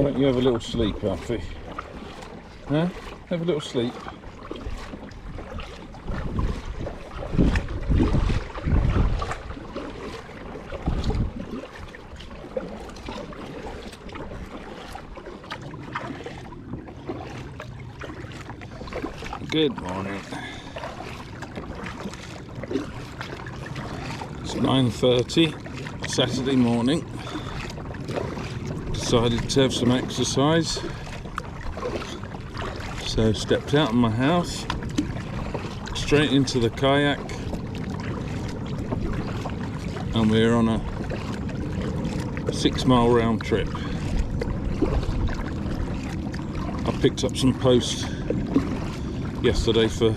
Why don't you have a little sleep, Alfie? Huh? Have a little sleep. Good morning. It's 9:30, Saturday morning. Decided to have some exercise. So stepped out of my house, straight into the kayak, and we're on a 6-mile round trip. I picked up some posts yesterday for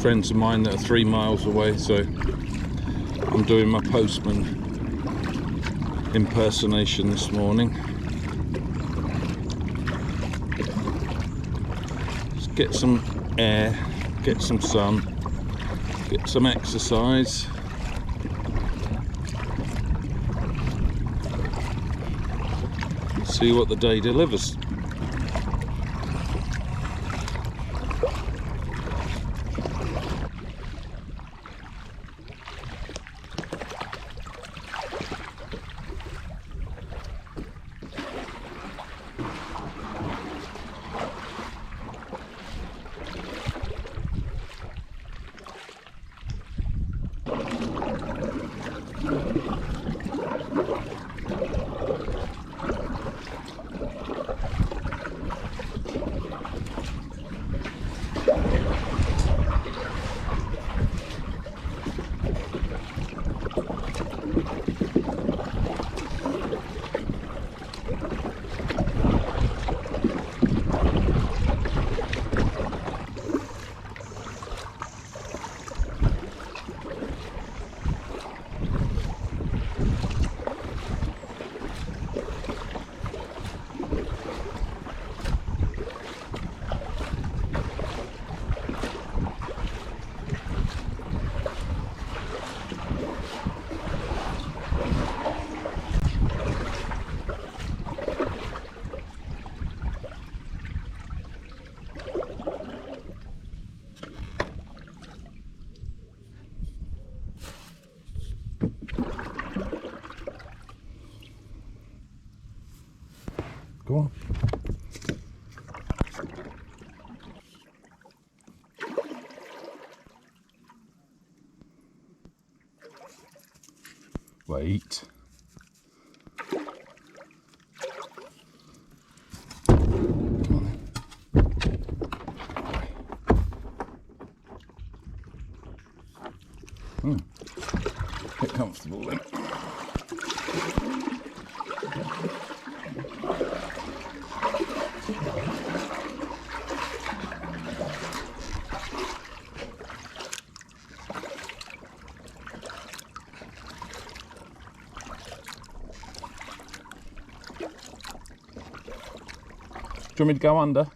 friends of mine that are 3 miles away, so I'm doing my postman impersonation this morning. Just get some air, get some sun, get some exercise. See what the day delivers. Go on. Wait. Get comfortable then. Do you want me to go under?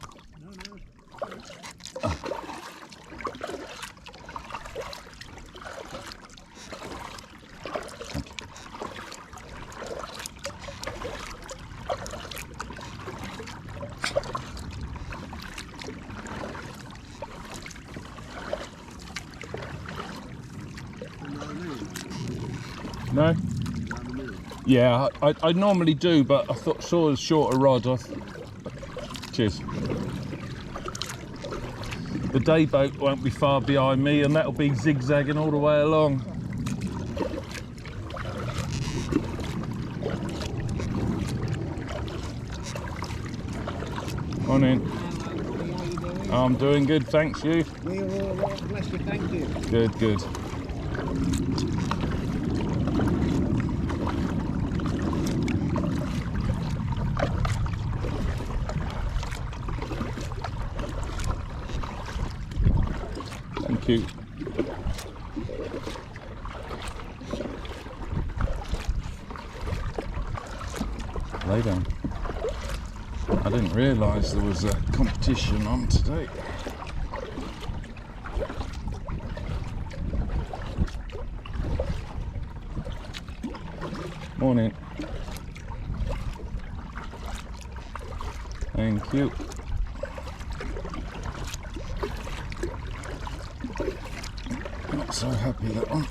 No. No? Yeah, I normally do, but I saw a shorter rod. Cheers. The day boat won't be far behind me, and that'll be zigzagging all the way along. Morning. I'm doing good, thanks. You? We're all right, bless you, thank you. Good. Thank you. Lay down. I didn't realise there was a competition on today. Morning. Thank you. Not so happy, that one.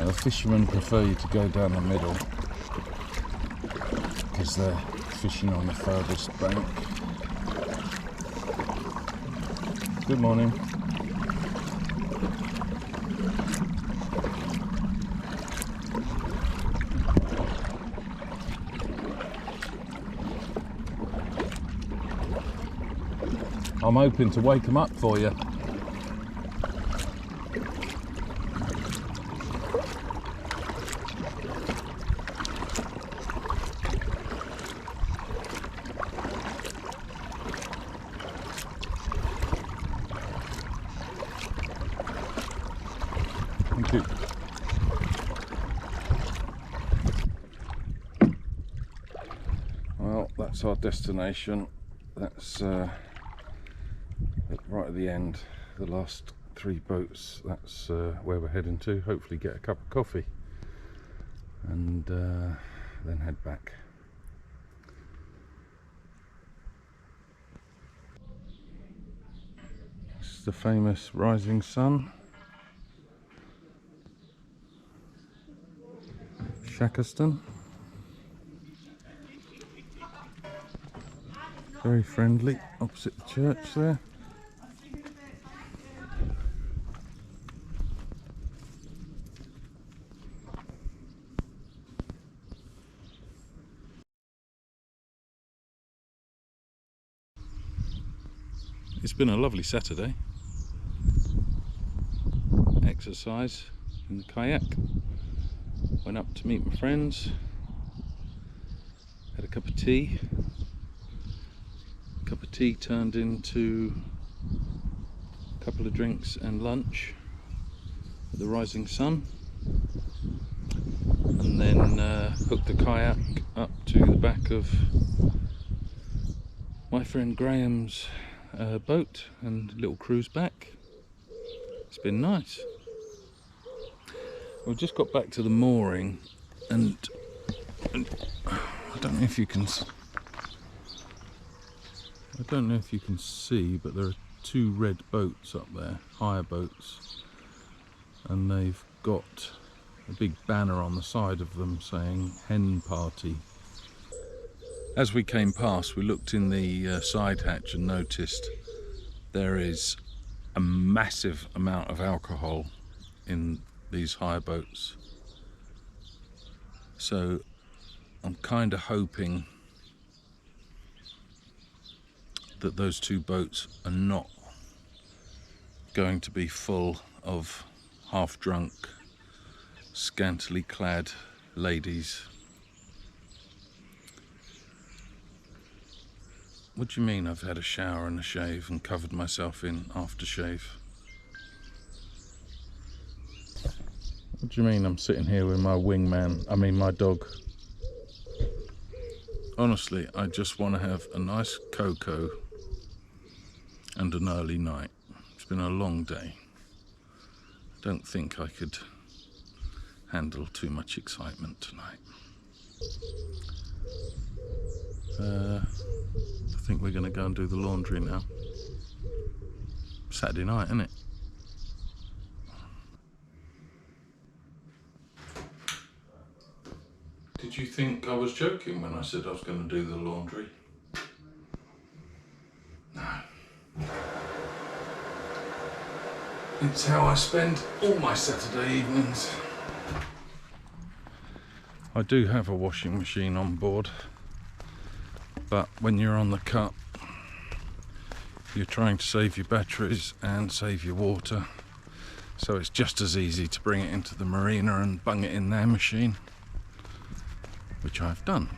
The fishermen prefer you to go down the middle because they're fishing on the furthest bank. Good morning. I'm hoping to wake them up for you. Thank you. Well, that's our destination. That's right at the end, the last 3 boats. That's where we're heading to. Hopefully get a cup of coffee and then head back. It's the famous rising sun, Shackleton. Very friendly, opposite the church there. It's been a lovely Saturday. Exercise in the kayak. Went up to meet my friends. Had a cup of tea. Cup of tea turned into a couple of drinks and lunch at the rising sun. And then hooked the kayak up to the back of my friend Graham's boat and a little cruise back. It's been nice. We've just got back to the mooring and I don't know if you can see, but there are 2 red boats up there, hire boats, and they've got a big banner on the side of them saying hen party. As we came past, we looked in the side hatch and noticed there is a massive amount of alcohol in these hire boats. So I'm kind of hoping that those 2 boats are not going to be full of half-drunk, scantily clad ladies. What do you mean I've had a shower and a shave and covered myself in aftershave? What do you mean I'm sitting here with my my dog? Honestly, I just want to have a nice cocoa and an early night. It's been a long day. I don't think I could handle too much excitement tonight. I think we're going to go and do the laundry now. Saturday night, isn't it? Did you think I was joking when I said I was going to do the laundry? No. It's how I spend all my Saturday evenings. I do have a washing machine on board, but when you're on the cut, you're trying to save your batteries and save your water, so it's just as easy to bring it into the marina and bung it in their machine, which I've done.